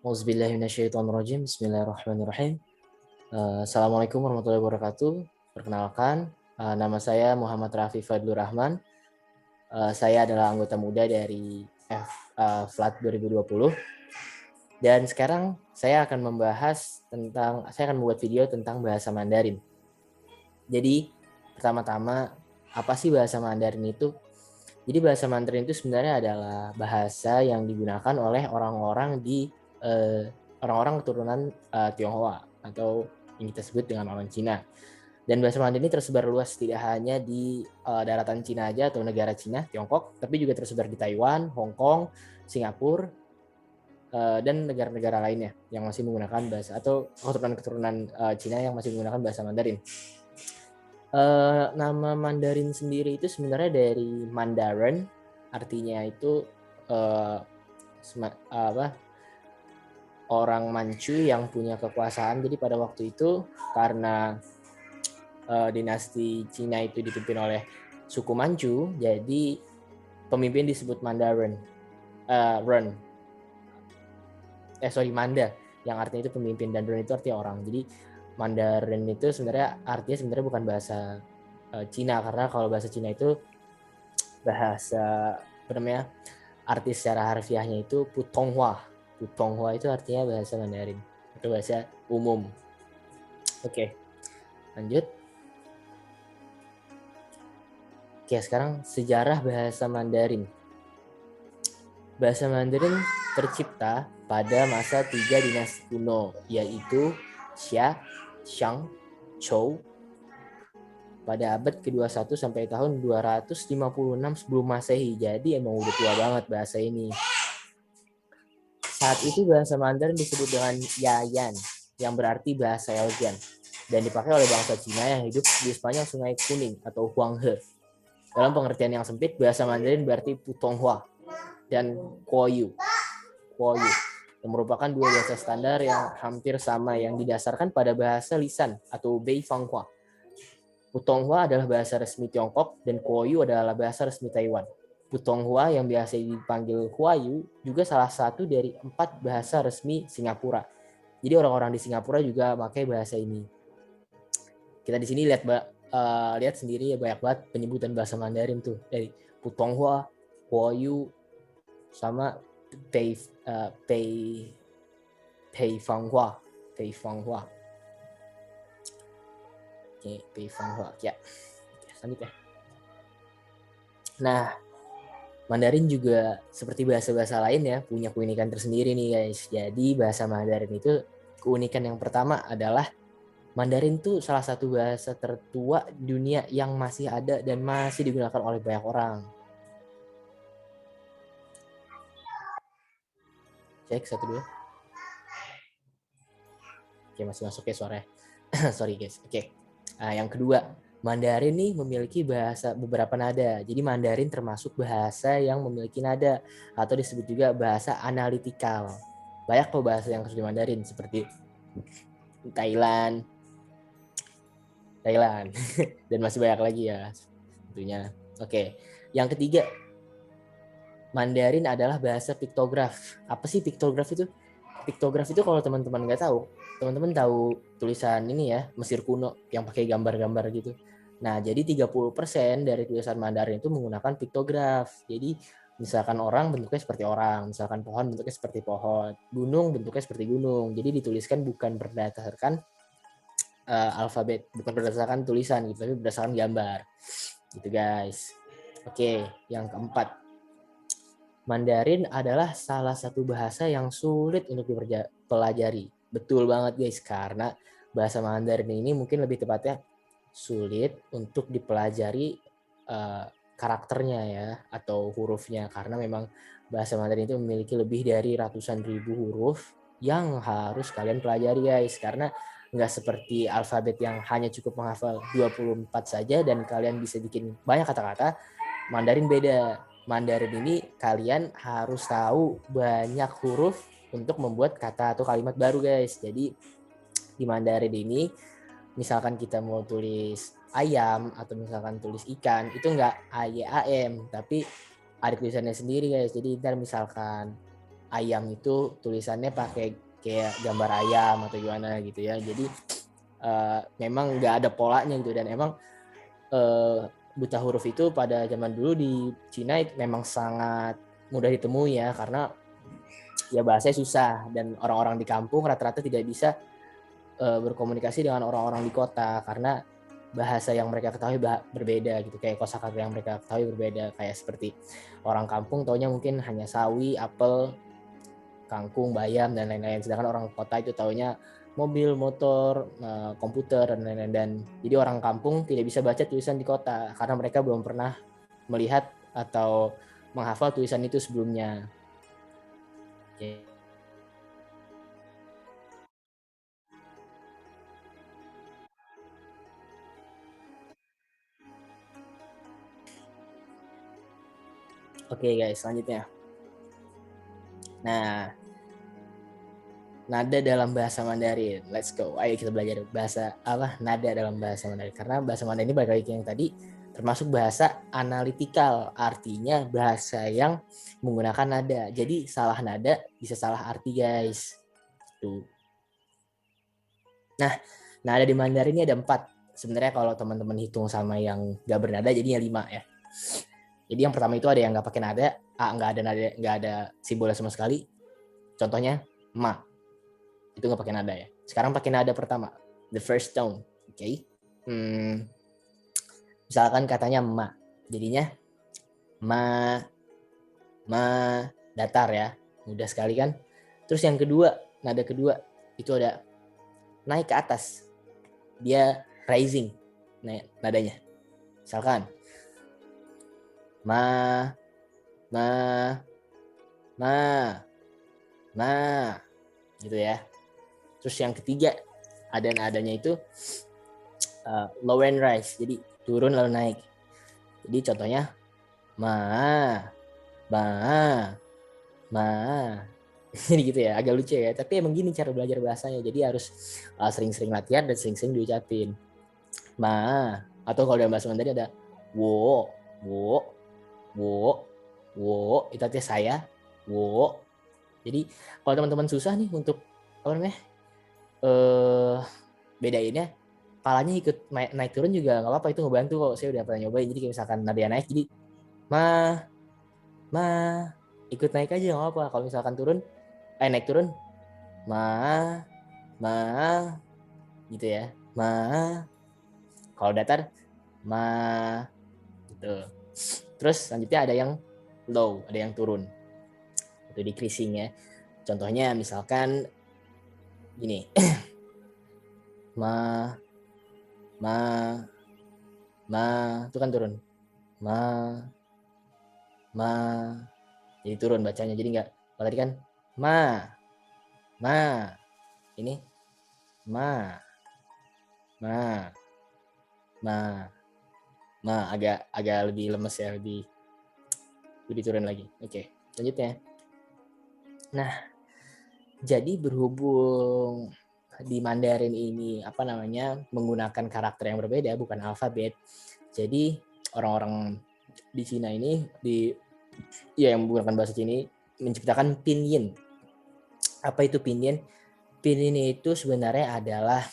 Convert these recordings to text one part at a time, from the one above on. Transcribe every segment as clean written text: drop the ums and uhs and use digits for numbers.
Auzubillahiminasyaitonirrajim. Bismillahirrahmanirrahim. Assalamualaikum warahmatullahi wabarakatuh. Perkenalkan, nama saya Muhammad Raffi Fadlur Rahman. Saya adalah anggota muda dari FLAT 2020. Dan sekarang saya akan membuat video tentang bahasa Mandarin. Jadi, pertama-tama, apa sih bahasa Mandarin itu? Jadi bahasa Mandarin itu sebenarnya adalah bahasa yang digunakan oleh orang-orang keturunan Tionghoa atau yang kita sebut dengan orang Cina. Dan bahasa Mandarin ini tersebar luas tidak hanya di daratan Cina aja atau negara Cina, Tiongkok, tapi juga tersebar di Taiwan, Hong Kong, Singapura, dan negara-negara lainnya yang masih menggunakan bahasa atau keturunan-keturunan Cina yang masih menggunakan bahasa Mandarin. Nama Mandarin sendiri itu sebenarnya dari Mandarin, artinya itu orang Manchu yang punya kekuasaan. Jadi pada waktu itu karena dinasti Cina itu dipimpin oleh suku Manchu, jadi pemimpin disebut Mandarin. Manda, yang artinya itu pemimpin, dan Ren itu artinya orang. Jadi Mandarin itu artinya bukan bahasa Cina, karena kalau bahasa Cina itu bahasa arti secara harfiahnya itu Putonghua. Putonghua itu artinya bahasa Mandarin, itu bahasa umum. Oke, lanjut. Oke, sekarang sejarah bahasa Mandarin. Bahasa Mandarin tercipta pada masa 3 dinasti kuno, yaitu Xia, Shang, Zhou, pada abad ke-21 sampai tahun 256 sebelum Masehi. Jadi emang udah tua banget bahasa ini. Saat itu bahasa Mandarin disebut dengan Yayan, yang berarti bahasa elegan, dan dipakai oleh bangsa Cina yang hidup di sepanjang Sungai Kuning atau Huanghe. Dalam pengertian yang sempit, bahasa Mandarin berarti Putonghua dan Kuoyu, yang merupakan dua bahasa standar yang hampir sama yang didasarkan pada bahasa lisan atau Beifanghua. Putonghua adalah bahasa resmi Tiongkok dan Kuoyu adalah bahasa resmi Taiwan. Putonghua yang biasa dipanggil Huayu juga salah satu dari 4 bahasa resmi Singapura. Jadi orang-orang di Singapura juga pakai bahasa ini. Kita di sini lihat sendiri ya, banyak banget penyebutan bahasa Mandarin tuh, dari Putonghua, Huayu, sama Beifanghua. Oke, Beifanghua ya. Selanjutnya. Nah, Mandarin juga seperti bahasa-bahasa lain ya, punya keunikan tersendiri nih guys. Jadi bahasa Mandarin itu, keunikan yang pertama adalah Mandarin itu salah satu bahasa tertua dunia yang masih ada dan masih digunakan oleh banyak orang. Cek 1 2. Oke, masih masuk ya suaranya. Sorry guys. Oke. Nah, yang kedua, Mandarin nih memiliki beberapa nada. Jadi Mandarin termasuk bahasa yang memiliki nada atau disebut juga bahasa analitikal. Banyak tuh bahasa yang di Mandarin seperti Thailand dan masih banyak lagi ya tentunya. Oke. Yang ketiga, Mandarin adalah bahasa piktograf. Apa sih piktograf itu? Piktograf itu kalau teman-teman nggak tahu, teman-teman tahu tulisan ini ya, Mesir kuno yang pakai gambar-gambar gitu. Nah, jadi 30% dari tulisan Mandarin itu menggunakan piktograf. Jadi misalkan orang bentuknya seperti orang, misalkan pohon bentuknya seperti pohon, gunung bentuknya seperti gunung. Jadi dituliskan bukan berdasarkan alfabet, bukan berdasarkan tulisan gitu, tapi berdasarkan gambar. Gitu guys. Oke, yang keempat, Mandarin adalah salah satu bahasa yang sulit untuk dipelajari. Betul banget guys, karena bahasa Mandarin ini mungkin lebih tepatnya sulit untuk dipelajari karakternya ya, atau hurufnya, karena memang bahasa Mandarin itu memiliki lebih dari ratusan ribu huruf yang harus kalian pelajari guys, karena nggak seperti alfabet yang hanya cukup menghafal 24 saja dan kalian bisa bikin banyak kata-kata. Mandarin beda. Mandarin ini kalian harus tahu banyak huruf untuk membuat kata atau kalimat baru guys. Jadi di Mandarin ini, misalkan kita mau tulis ayam atau misalkan tulis ikan, itu nggak AYAM, tapi ada tulisannya sendiri guys. Jadi ntar misalkan ayam itu tulisannya pakai kayak gambar ayam atau gimana gitu ya. Jadi memang nggak ada polanya gitu, dan emang buta huruf itu pada zaman dulu di Cina itu memang sangat mudah ditemui ya, karena ya bahasanya susah dan orang-orang di kampung rata-rata tidak bisa berkomunikasi dengan orang-orang di kota karena bahasa yang mereka ketahui berbeda gitu, kayak kosakata yang mereka ketahui berbeda, kayak seperti orang kampung taunya mungkin hanya sawi, apel, kangkung, bayam dan lain-lain, sedangkan orang kota itu taunya mobil, motor, komputer dan lain-lain. Dan jadi orang kampung tidak bisa baca tulisan di kota karena mereka belum pernah melihat atau menghafal tulisan itu sebelumnya. Oke. Oke guys, selanjutnya. Nah, nada dalam bahasa Mandarin. Let's go. Ayo kita belajar bahasa apa? Nada dalam bahasa Mandarin. Karena bahasa Mandarin ini balik lagi yang tadi termasuk bahasa analytical, artinya bahasa yang menggunakan nada. Jadi salah nada bisa salah arti, guys. Tuh. Nah, nada di Mandarin ini ada 4. Sebenarnya kalau teman-teman hitung sama yang gak bernada jadinya 5 ya. Jadi yang pertama itu ada yang nggak pakai nada, nggak ada nada, nggak ada simbolnya sama sekali. Contohnya ma, itu nggak pakai nada ya. Sekarang pakai nada pertama, the first tone, oke? Okay? Misalkan katanya ma, jadinya ma, ma, datar ya, mudah sekali kan? Terus yang kedua, nada kedua itu ada naik ke atas, dia rising, nadanya. Misalkan ma, ma, ma, ma, gitu ya. Terus yang ketiga ada nadanya itu low and rise, jadi turun lalu naik. Jadi contohnya ma, ma, ma. Jadi gitu ya, agak lucu ya. Tapi emang gini cara belajar bahasanya. Jadi harus sering-sering latihan dan sering-sering diucapin. Ma, atau kalau dalam bahasa Mandarin ada wo, wo, wo, wo. Itu artinya saya, wo. Jadi kalau teman-teman susah nih untuk apa namanya bedainnya, palanya ikut naik turun juga nggak apa-apa, itu ngebantu kok. Saya udah pernah nyobain. Jadi kayak misalkan nada naik, jadi ma, ma, ikut naik aja nggak apa-apa. Kalau misalkan turun, naik turun, ma, ma, gitu ya, ma. Kalau datar, ma, gitu. Terus selanjutnya ada yang low, ada yang turun, itu decreasing ya. Contohnya misalkan gini, ma, ma, ma, itu kan turun, ma, ma, jadi turun bacanya. Jadi nggak, kalau tadi kan ma, ma, ini ma, ma, ma, ma, agak lebih lemes ya, lebih turun lagi. Oke, selanjutnya. Nah, jadi berhubung di Mandarin ini apa namanya menggunakan karakter yang berbeda, bukan alfabet. Jadi orang-orang di Cina ini yang menggunakan bahasa Cina menciptakan pinyin. Apa itu pinyin? Pinyin itu sebenarnya adalah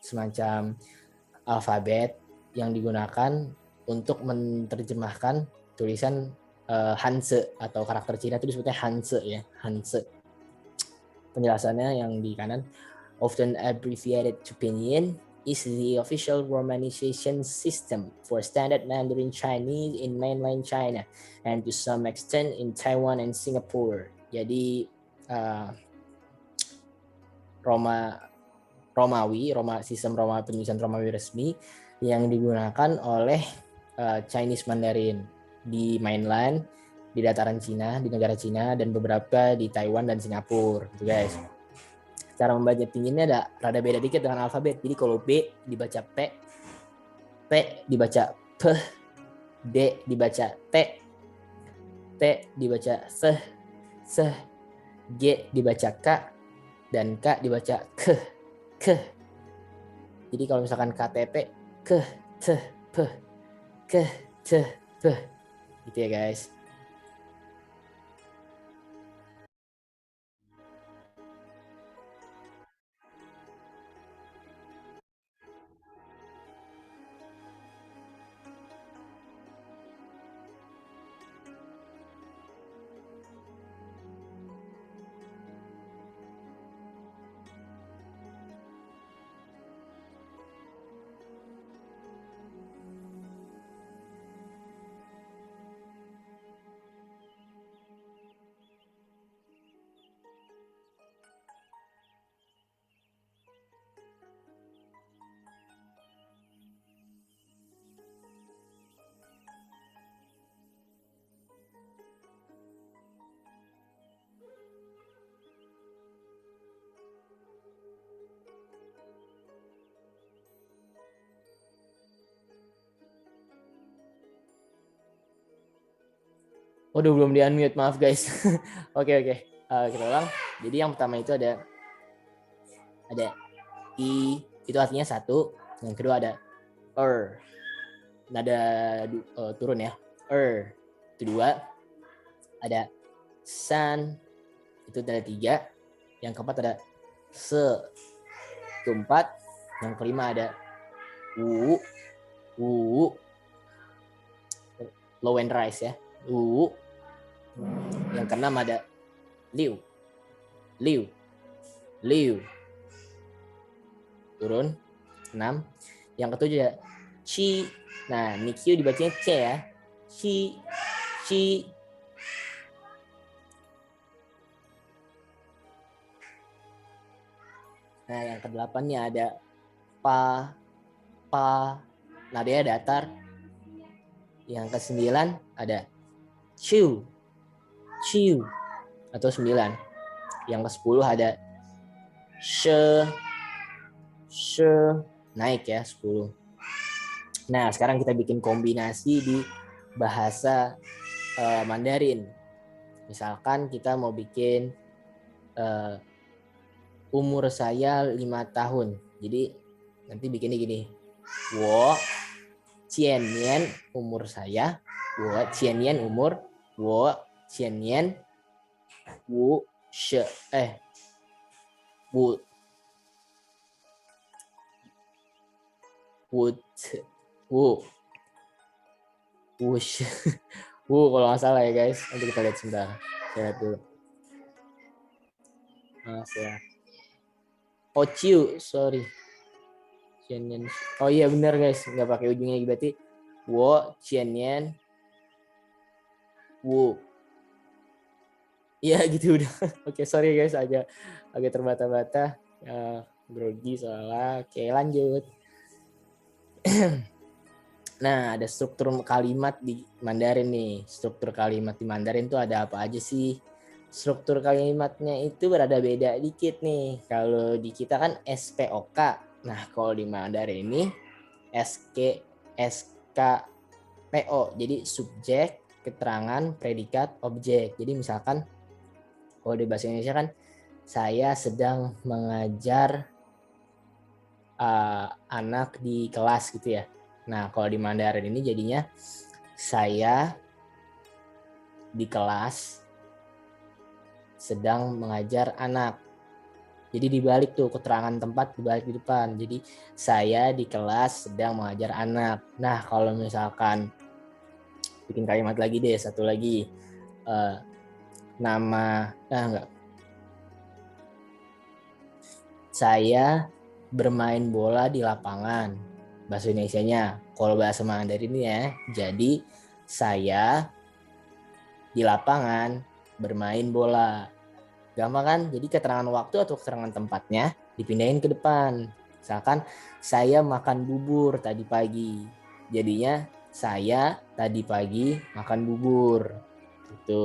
semacam alfabet yang digunakan untuk menerjemahkan tulisan Hanse atau karakter Cina itu disebutnya Hanse ya, Hanse. Penjelasannya yang di kanan, often abbreviated to pinyin, is the official romanization system for standard Mandarin Chinese in mainland China and to some extent in Taiwan and Singapore. Jadi sistem penulisan Romawi resmi yang digunakan oleh Chinese Mandarin di mainland, di dataran Cina, di negara Cina, dan beberapa di Taiwan dan Singapura, gitu guys. Cara membaca pinginnya ada rada beda dikit dengan alfabet. Jadi kalau B dibaca P, P dibaca P, D dibaca T, T dibaca S, S, G dibaca K, dan K dibaca K, K. Jadi kalau misalkan KTP, K, T, P, K, T, P. Gitu ya guys. Waduh, belum di unmute, maaf guys. Oke. Kita ulang. Jadi yang pertama itu ada i, itu artinya satu. Yang kedua ada nada turun ya, itu dua. Ada san, itu nada tiga. Yang keempat ada se, itu empat. Yang kelima ada wu, low and rise ya, wu. Yang keenam ada liu, turun 6. Yang ketujuh ada chi. Nah, ini Q dibacanya C ya, chi. Nah, yang kedelapannya ada pa, nadanya datar. Yang ke-9 ada ciu atau 9. Yang ke-10 ada she, naik ya, 10. Nah, sekarang kita bikin kombinasi di bahasa Mandarin. Misalkan kita mau bikin umur saya 5 tahun. Jadi nanti bikinnya gini. Wo Qian Nian umur saya. Wo Qian Nian umur. Wo Qian Nian Wu She Wu kalau nggak salah ya guys. Nanti kita lihat sebentar. Saya lihat dulu. Sorry. Oh iya benar guys, nggak pakai ujungnya, berarti wo Qianyan Wu. Iya gitu udah. Oke, sorry guys, agak terbata-bata. Grogi soalnya. Oke, lanjut. Nah, ada struktur kalimat di Mandarin nih. Struktur kalimat di Mandarin tuh ada apa aja sih? Struktur kalimatnya itu beda dikit nih. Kalau di kita kan SPOK. Nah, kalau di Mandarin ini SKPO. Jadi subjek, keterangan, predikat, objek. Jadi misalkan kalau di bahasa Indonesia kan saya sedang mengajar anak di kelas gitu ya. Nah, kalau di Mandarin ini jadinya saya di kelas sedang mengajar anak. Jadi dibalik tuh keterangan tempat, dibalik di depan. Jadi saya di kelas sedang mengajar anak. Nah, kalau misalkan bikin kalimat lagi deh, satu lagi. Saya bermain bola di lapangan. Bahasa Indonesianya. Kalau bahasa Mandarin ini ya, jadi saya di lapangan bermain bola. Gampang kan? Jadi keterangan waktu atau keterangan tempatnya dipindahin ke depan. Misalkan saya makan bubur tadi pagi. Jadinya saya tadi pagi makan bubur. Itu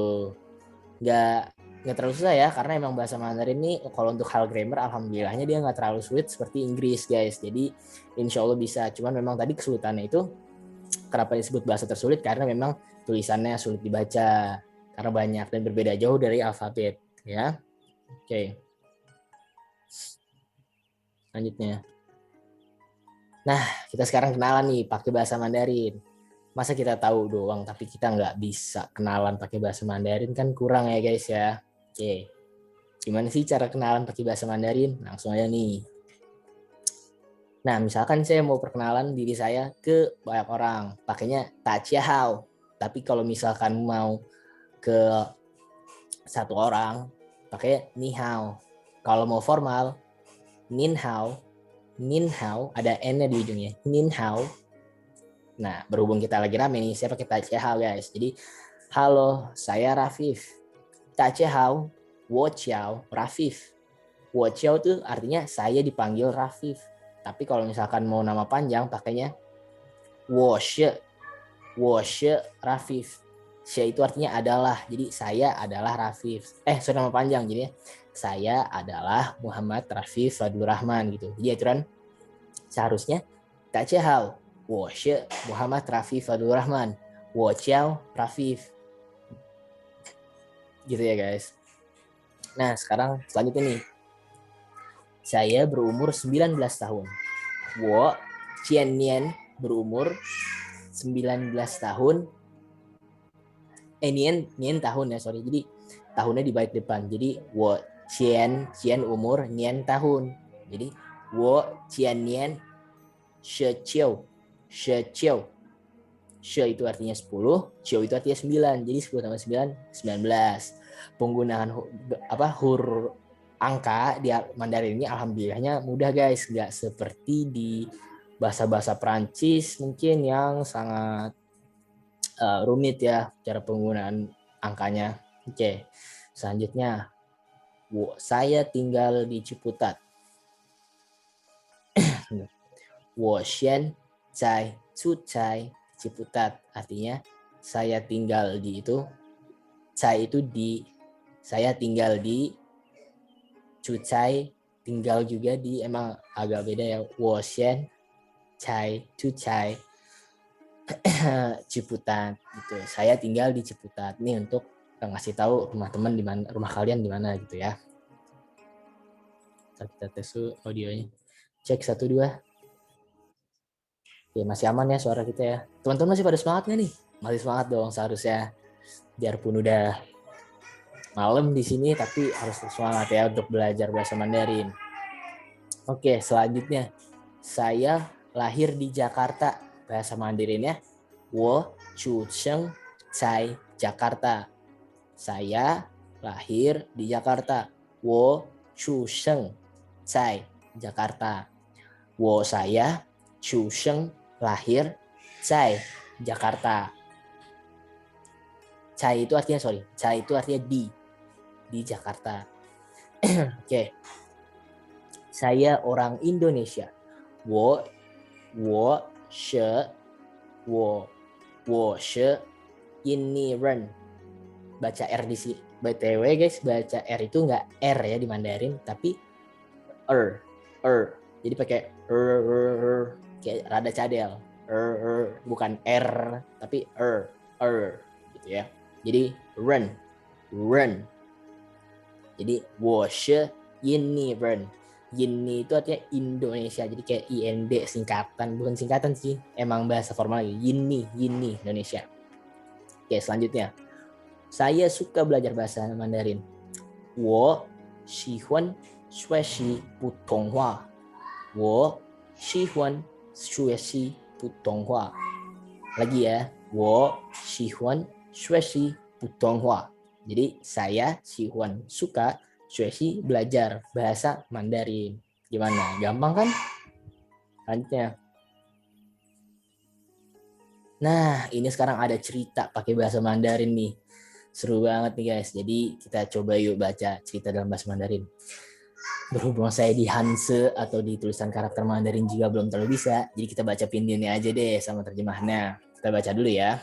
nggak terlalu susah ya, karena emang bahasa Mandarin ini kalau untuk hal grammar alhamdulillahnya dia nggak terlalu sulit seperti Inggris guys. Jadi insya Allah bisa. Cuman memang tadi kesulitannya itu kenapa disebut bahasa tersulit, karena memang tulisannya sulit dibaca karena banyak dan berbeda jauh dari alfabet ya. Oke. Lanjutnya. Nah, kita sekarang kenalan nih pakai bahasa Mandarin. Masa kita tahu doang tapi kita nggak bisa kenalan pakai bahasa Mandarin, kan kurang ya guys ya. Oke. Gimana sih cara kenalan pakai bahasa Mandarin? Langsung aja nih. Nah, misalkan saya mau perkenalan diri saya ke banyak orang, pakainya Tachiahao. Tapi kalau misalkan mau ke satu orang, pakai Ni Hao. Kalau mau formal, Nin Hao, ada N-nya di ujungnya, Nin Hao. Nah, berhubung kita lagi rame nih, saya pakai Tachiahao guys. Jadi, halo, saya Rafif. Tachiahao, Wo Chiao, Rafif. Wo Chiao tuh artinya saya dipanggil Rafif. Tapi kalau misalkan mau nama panjang, pakainya Wo She Rafif. She itu artinya adalah. Jadi saya adalah Rafif. Sorry, nama panjang. Jadi saya adalah Muhammad Rafif Fadlur Rahman gitu. Jadi aturan seharusnya Tachiahao, Wo She Muhammad Rafif Fadlur Rahman. Wo Chiao Rafif. Gitu ya guys. Nah sekarang selanjutnya nih, saya berumur 19 tahun. Wo Qian Nian berumur 19 tahun. Nian tahun ya, sorry. Jadi tahunnya di balik depan. Jadi wo Qian umur, Nian tahun. Jadi wo Qian Nian she qiu. She itu artinya 10, qiu itu artinya 9. Jadi 10 tambah 9, 19. Penggunaan huruf angka di Mandarin ini alhamdulillahnya mudah guys, nggak seperti di bahasa-bahasa Perancis mungkin yang sangat rumit ya cara penggunaan angkanya. Oke, selanjutnya saya tinggal di Ciputat. 我现在住在 Ciputat, artinya saya tinggal di itu, saya itu di, saya tinggal di, Cucai tinggal juga di, emang agak beda ya. 我现在住在 Ciputat gitu. Saya tinggal di Ciputat. Nih untuk ngasih tahu rumah teman di mana, rumah kalian di mana gitu ya. Kita tes audionya. Cek 1 2. Ya masih aman ya suara kita ya. Teman-teman masih pada semangat nggak nih? Masih semangat dong seharusnya. Biarpun udah malam di sini tapi harus semangat ya untuk belajar bahasa Mandarin. Oke, selanjutnya saya lahir di Jakarta. Bahasa Mandarinnya 我出生在 Jakarta. Saya lahir di Jakarta. 我出生在 Jakarta. saya 出生 lahir 在 Jakarta. Cai itu artinya Cai itu artinya di Jakarta. Oke. Saya orang Indonesia. 我是印尼人. Baca R di sini. BTW guys, baca R itu nggak R ya di Mandarin, tapi Jadi pakai kayak rada cadel. Bukan R, tapi gitu ya. Jadi run. Jadi 我是印尼人. Yinni itu artinya Indonesia, jadi kayak IND singkatan, bukan singkatan sih, emang bahasa formal Yinni Indonesia. Oke, selanjutnya saya suka belajar bahasa Mandarin. 我喜欢学习普通话. 我喜欢学习普通话. Lagi ya, 我喜欢学习普通话. Jadi saya suka 学习 belajar bahasa Mandarin. Gimana? Gampang kan? Lanjutnya. Nah, ini sekarang ada cerita pakai bahasa Mandarin nih. Seru banget nih guys. Jadi kita coba yuk baca cerita dalam bahasa Mandarin. Berhubung saya di Hanse atau di tulisan karakter Mandarin juga belum terlalu bisa, jadi kita baca pinginnya aja deh sama terjemahannya. Kita baca dulu ya.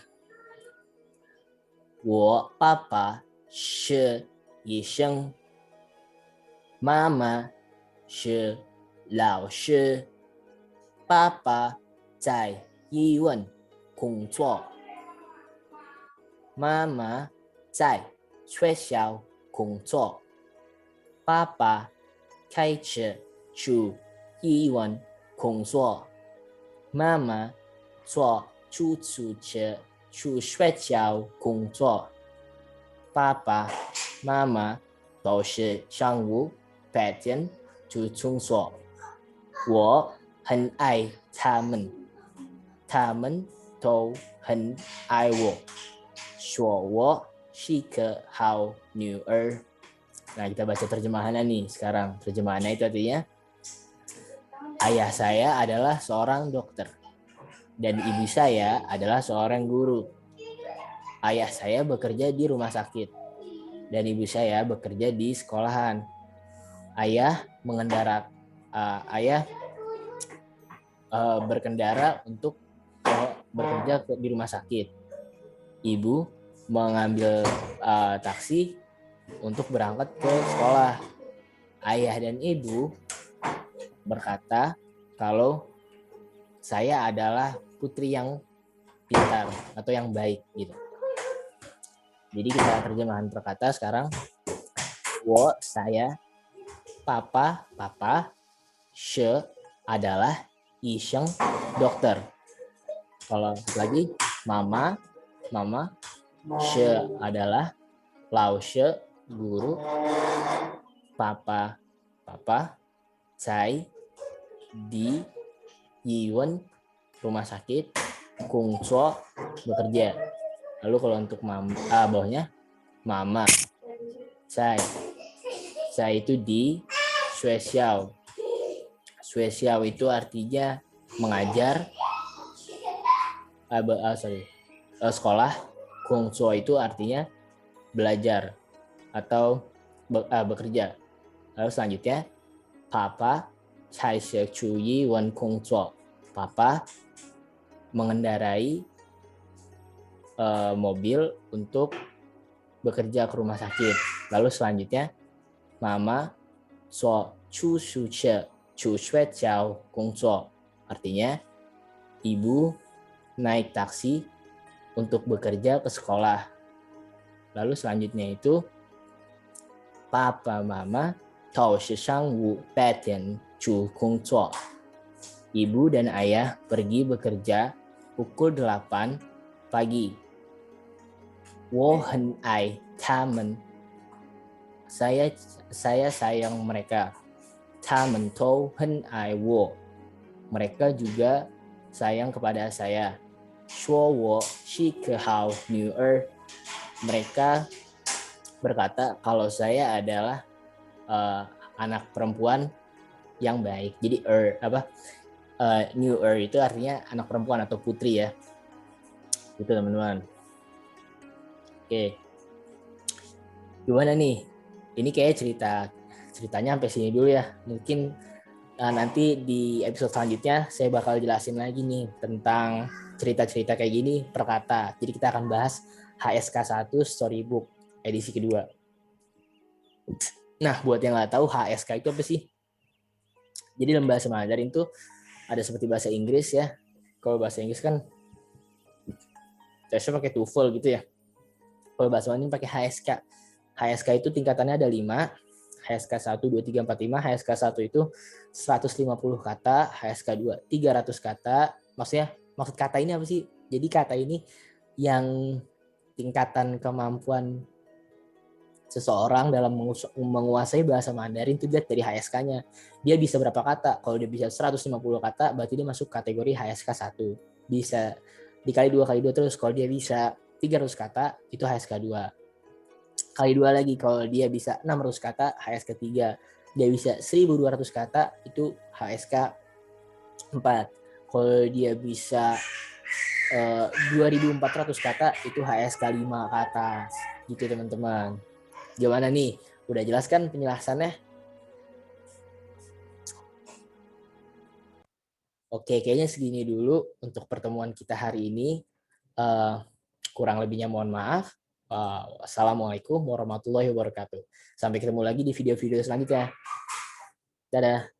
我爸爸是医生，妈妈是老师，爸爸在医院工作，妈妈在学校工作，爸爸开车去医院工作，妈妈坐出租车去学校工作，爸爸妈妈都是上午8点去工作，我很爱他们，他们都很爱我，说我是个好女儿。Nah, kita baca terjemahannya nih sekarang. Terjemahannya itu artinya, ayah saya adalah seorang dokter dan ibu saya adalah seorang guru. Ayah saya bekerja di rumah sakit dan ibu saya bekerja di sekolahan. Ayah berkendara untuk bekerja di rumah sakit. Ibu mengambil taksi untuk berangkat ke sekolah. Ayah dan ibu berkata kalau saya adalah putri yang pintar atau yang baik gitu. Jadi kita terjemahan per kata sekarang. Wo, saya. Papa, papa. She adalah Isheng, dokter. Kalau lagi, mama, mama. She adalah Lao She, guru. Papa, papa. Cai, di Yiwen, rumah sakit. Kung Cho, bekerja. Lalu kalau untuk bawahnya, mama. Cai. Cai itu di Shui Xiao. Shui Xiao itu artinya mengajar. Sekolah. Kung Cho itu artinya belajar atau bekerja. Lalu selanjutnya, Papa Cai Xie Chu Yi Wen Kung Cho. Papa mengendarai mobil untuk bekerja ke rumah sakit. Lalu selanjutnya, Mama so chu shu che chu shui jiao gong zuo. Artinya, ibu naik taksi untuk bekerja ke sekolah. Lalu selanjutnya itu, Papa Mama tao shi shang wu bai tian chu gong zuo. Ibu dan ayah pergi bekerja pukul 8 pagi. Wo hen ai tamen. Saya sayang mereka. Tamen tou hen ai wo. Mereka juga sayang kepada saya. Shuo wo shi ke hao nu Mereka berkata kalau saya adalah anak perempuan yang baik. Jadi new itu artinya anak perempuan atau putri ya. Gitu teman-teman. Oke. Gimana nih? Ini kayak ceritanya sampai sini dulu ya. Mungkin nanti di episode selanjutnya saya bakal jelasin lagi nih tentang cerita-cerita kayak gini per kata. Jadi kita akan bahas HSK 1 Storybook edisi kedua. Nah, buat yang nggak tahu HSK itu apa sih? Jadi dalam bahasa Mandarin itu ada seperti bahasa Inggris ya. Kalau bahasa Inggris kan tesnya pakai TOEFL gitu ya. Kalau bahasa Mandarin pakai HSK. HSK itu tingkatannya ada 5. HSK 1, 2, 3, 4, 5. HSK 1 itu 150 kata. HSK 2, 300 kata. Maksud kata ini apa sih? Jadi kata ini yang tingkatan kemampuan seseorang dalam menguasai bahasa Mandarin itu dilihat dari HSK-nya. Dia bisa berapa kata? Kalau dia bisa 150 kata, berarti dia masuk kategori HSK 1. Bisa dikali 2 kali 2 terus. Kalau dia bisa 300 kata, itu HSK 2. Kali 2 lagi, kalau dia bisa 600 kata, HSK 3. Dia bisa 1200 kata, itu HSK 4. Kalau dia bisa 2400 kata, itu HSK 5 ke atas. Gitu teman-teman. Gimana nih? Udah jelas kan penjelasannya? Oke, kayaknya segini dulu untuk pertemuan kita hari ini. Kurang lebihnya mohon maaf. Assalamualaikum warahmatullahi wabarakatuh. Sampai ketemu lagi di video-video selanjutnya. Dadah.